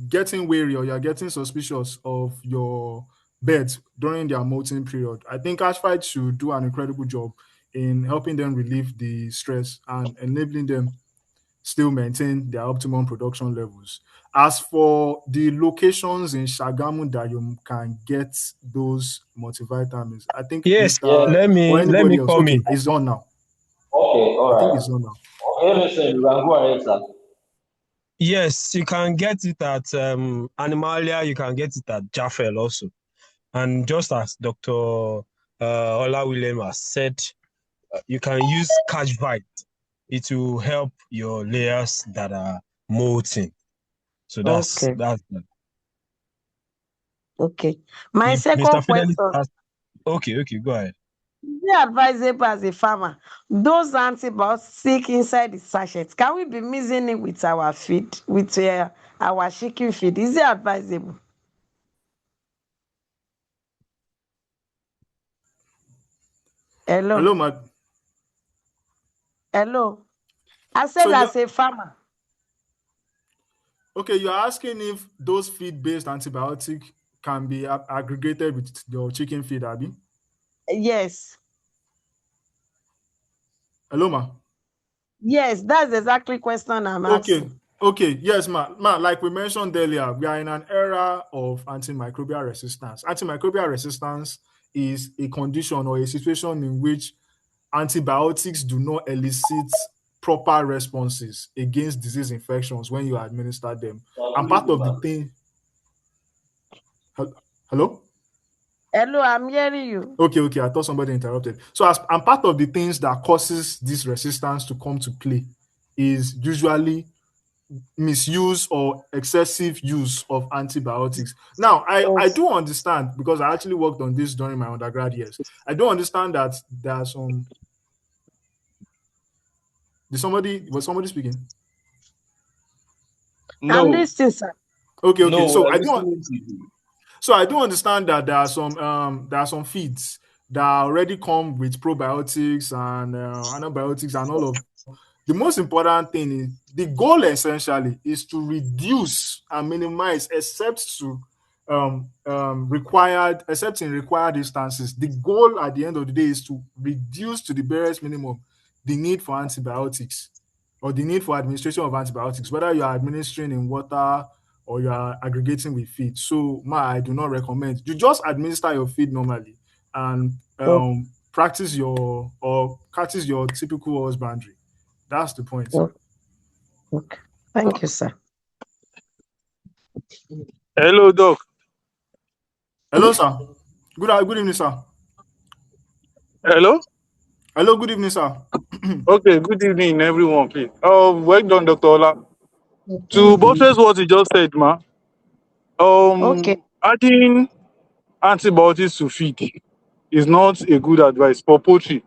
S2: getting wary, or you are getting suspicious of your beds during their molting period, I think Ashfight should do an incredible job in helping them relieve the stress and enabling them still maintain their optimum production levels. As for the locations in Shagamu that you can get those multivitamins, I think
S8: Yes,
S2: Mr. or
S8: let
S2: anybody
S8: me
S2: else.
S8: come
S2: Okay,
S8: in.
S2: it's on now.
S5: Okay, all
S2: I think
S5: right.
S2: it's on now.
S5: Okay, listen, you can go ahead, sir.
S8: Yes, you can get it at Animalia, you can get it at Jaffel also. And just as Dr. Ola William has said, you can use Catchvite. It will help your layers that are molting. So that's
S7: Okay.
S8: that.
S7: Okay. My
S8: If
S7: second
S8: Mr. Fidelis
S7: question:
S8: has, okay, go ahead.
S7: is it advisable as a farmer, those antibiotics inside the sachet, can we be mixing it with our feed, with our chicken feed? Is it advisable? Hello?
S2: Hello, ma.
S7: Hello? I
S2: So
S7: said
S2: you
S7: as a farmer.
S2: okay? You're asking if those feed-based antibiotic can be aggregated with your chicken feed, Abby?
S7: Yes.
S2: Hello, ma.
S7: Yes, that's exactly the question I'm
S2: Okay.
S7: asking.
S2: Okay. Yes, ma. Like we mentioned earlier, we are in an era of antimicrobial resistance. Antimicrobial resistance is a condition or a situation in which antibiotics do not elicit proper responses against disease infections when you administer them. And part of the thing, hello?
S7: Hello, I'm hearing you.
S2: Okay, I thought somebody interrupted. So as and part of the things that causes this resistance to come to play is usually misuse or excessive use of antibiotics. Now, I
S7: Yes.
S2: do understand because I actually worked on this during my undergrad years. I do understand that there are some. Was somebody speaking?
S7: I'm
S5: No,
S7: listening, sir.
S2: Okay.
S5: no, we're listening to you.
S2: So I do understand that there are some feeds that already come with probiotics and antibiotics and all of. The most important thing is the goal essentially is to reduce and minimize except in required instances. The goal at the end of the day is to reduce to the barest minimum the need for antibiotics or the need for administration of antibiotics, whether you are administering in water or you are aggregating with feed. So I do not recommend. You just administer your feed normally and
S7: Oh,
S2: practice your typical husbandry. That's the point.
S7: oh, okay. Thank you, sir.
S4: Hello, Doc.
S2: Hello, sir. Good evening, sir.
S4: Hello.
S2: Hello, good evening, sir.
S4: Okay, good evening, everyone, please. Well done, Dr. Ola. To
S7: Thank you.
S4: buttress what you just said, ma,
S7: Okay.
S4: adding antibiotics to feed is not a good advice for poultry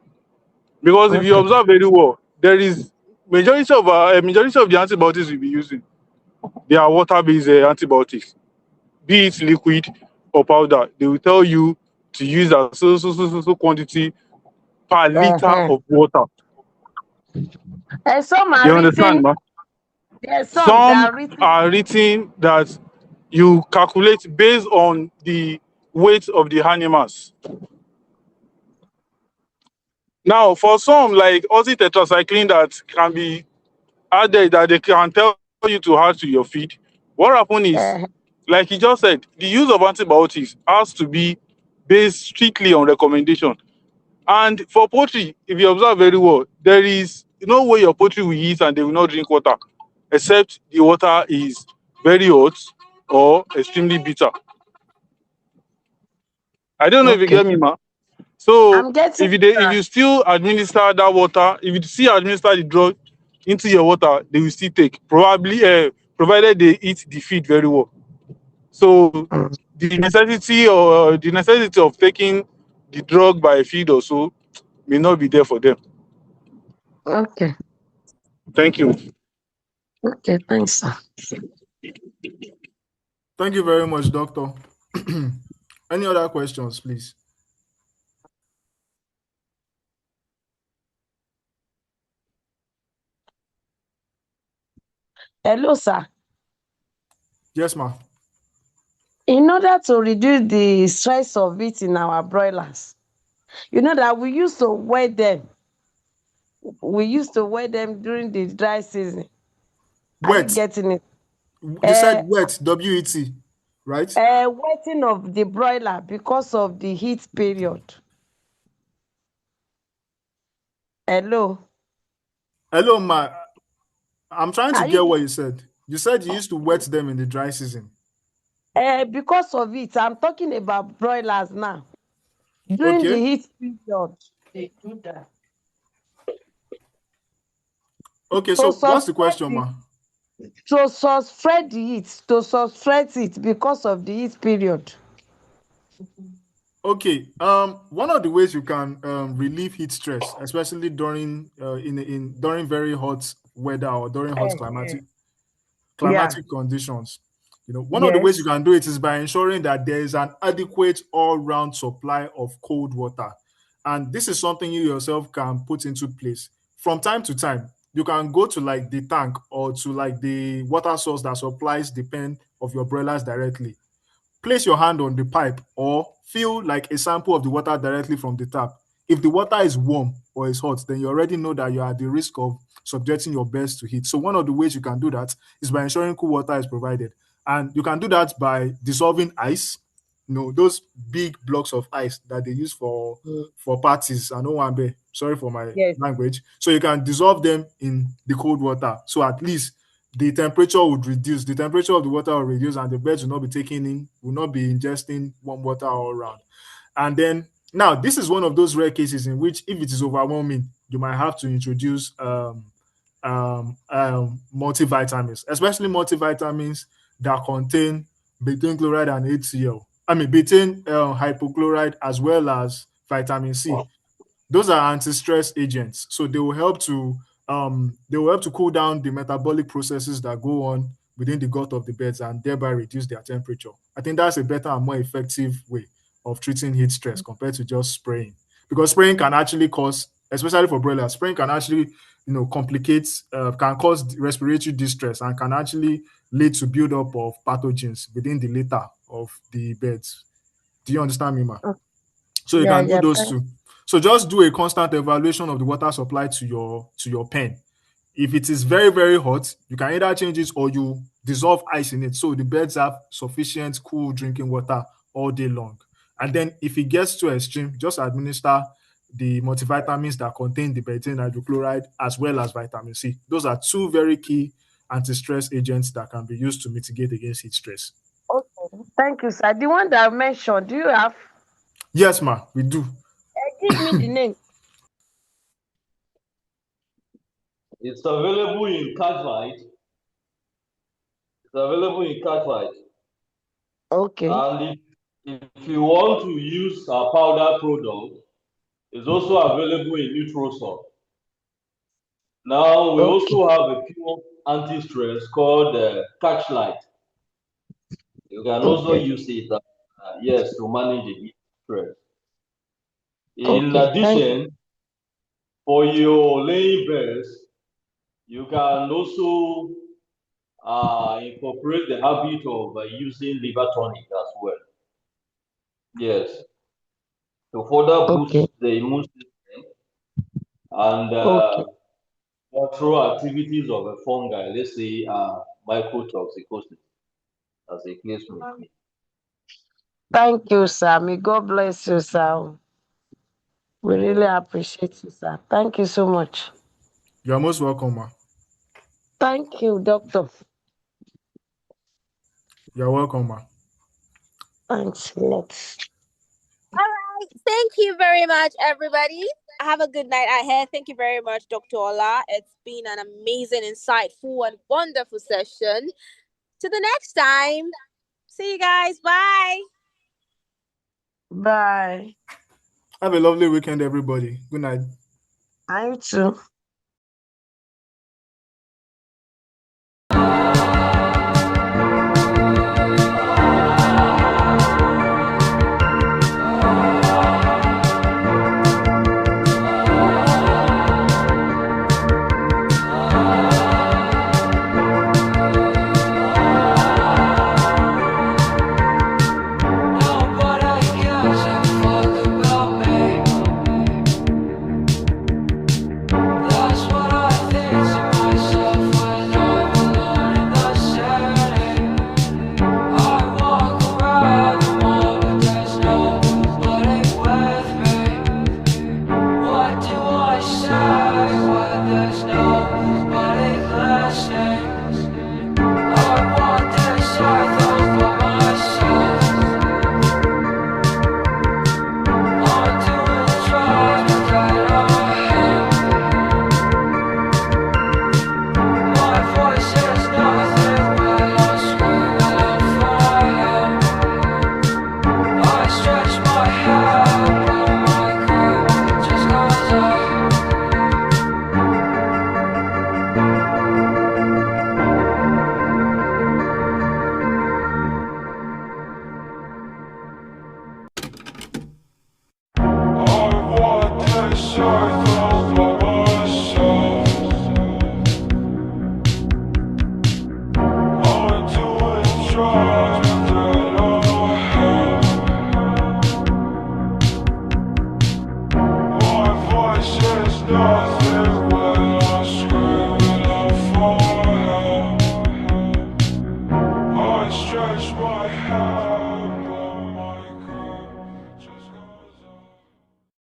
S4: because if you
S7: Okay.
S4: observe very well, there is majority of the antibiotics we'll be using, they are water-based antibiotics, be it liquid or powder. They will tell you to use a so quantity per liter
S7: Uh-huh.
S4: of water.
S7: And some are
S4: You understand,
S7: written,
S4: ma?
S7: there's some
S4: Some
S7: that are written.
S4: are written that you calculate based on the weight of the animals. Now, for some, like oxytetracycline that can be added, that they can tell you to add to your feed, what happens is,
S7: Uh,
S4: like he just said, the use of antibiotics has to be based strictly on recommendation. And for poultry, if you observe very well, there is no way your poultry will eat and they will not drink water, except the water is very hot or extremely bitter. I don't know if you
S7: okay.
S4: get me, ma. So
S7: I'm getting,
S4: if you still administer that water, if you still administer the drug into your water, they will still take. Probably provided they eat the feed very well. So
S7: mm,
S4: the necessity of taking the drug by feed or so may not be there for them.
S7: okay.
S4: Thank you.
S7: Okay, thanks, sir.
S2: Thank you very much, doctor. Any other questions, please?
S7: Hello, sir.
S2: Yes, ma.
S7: In order to reduce the stress of it in our broilers, you know that we used to weigh them. We used to weigh them during the dry season. Are you
S2: Wet.
S7: getting it?
S2: You said
S7: Uh,
S2: wet, WET, right?
S7: wetting of the broiler because of the heat period. Hello.
S2: Hello, ma. I'm trying to
S7: Are you
S2: get
S7: get-
S2: what you said. You said you used to wet them in the dry season.
S7: Because of it, I'm talking about broilers now. During the
S2: Okay.
S7: heat period, they do that.
S2: Okay,
S7: To
S2: so what's the
S7: suspend
S2: question,
S7: the
S2: ma?
S7: to suspend the heat, to suspend it because of the heat period.
S2: Okay. One of the ways you can relieve heat stress, especially during in during very hot weather or during hot
S7: Eh, yeah.
S2: climatic conditions. One of the ways you
S7: Yes.
S2: can do it is by ensuring that there is an adequate all-round supply of cold water. And this is something you yourself can put into place. From time to time, you can go to like the tank or to like the water source that supplies the pen of your broilers directly. Place your hand on the pipe or feel like a sample of the water directly from the tap. If the water is warm or is hot, then you already know that you are at the risk of subjecting your birds to heat. So one of the ways you can do that is by ensuring cool water is provided. And you can do that by dissolving ice, those big blocks of ice that they use for
S7: Mm.
S2: for parties. I know one be sorry for my
S7: Yes.
S2: language. So you can dissolve them in the cold water. So at least the temperature would reduce. The temperature of the water will reduce, and the birds will not be ingesting warm water all around. And then now this is one of those rare cases in which if it is overwhelming, you might have to introduce multivitamins, especially multivitamins that contain betaine chloride and HCl. I mean betaine hypochlorite as well as vitamin C. Those are anti-stress agents, so they will help to cool down the metabolic processes that go on within the gut of the birds and thereby reduce their temperature. I think that's a better and more effective way of treating heat stress compared to just spraying, because spraying can actually cause, especially for broilers, spraying can actually complicate, can cause respiratory distress and can actually lead to buildup of pathogens within the litter of the birds. Do you understand me, ma? So you
S7: Yeah,
S2: can do
S7: yeah.
S2: those two. So just do a constant evaluation of the water supply to your pen. If it is very, very hot, you can either change it or you dissolve ice in it so the birds have sufficient cool drinking water all day long. And then if it gets too extreme, just administer the multivitamins that contain the betaine hydrochloride as well as vitamin C. Those are two very key anti-stress agents that can be used to mitigate against heat stress.
S7: Okay. Thank you, sir. The one that I mentioned, do you have?
S2: Yes, ma, we do.
S7: Give me the name.
S5: It's available in Catfight. It's available in Catfight.
S7: Okay.
S5: And if you want to use a powder product, it's also available in Nutrosol. Now, we
S7: Okay.
S5: also have a pure anti-stress called Catchlight. You can also
S7: Okay.
S5: use it, yes, to manage the heat stress. In
S7: Okay. Thank you.
S5: addition, for your laying birds, you can also incorporate the habit of using liver tonic as well. Yes, to further
S7: Okay.
S5: boost the immune system and
S7: Okay.
S5: control activities of a fungi, let's say mycotoxicosis, as a case may be.
S7: Thank you, sir. May God bless you, sir. We really
S5: Yeah.
S7: appreciate you, sir. Thank you so much.
S2: You're most welcome, ma.
S7: Thank you, doctor.
S2: You're welcome, ma.
S7: Thanks a lot.
S1: All right. Thank you very much, everybody. Have a good night ahead. Thank you very much, Dr. Ola. It's been an amazing, insightful, and wonderful session. To the next time. See you guys. Bye.
S7: Bye.
S2: Have a lovely weekend, everybody. Good night.
S7: I too.
S9: Stretch my hand.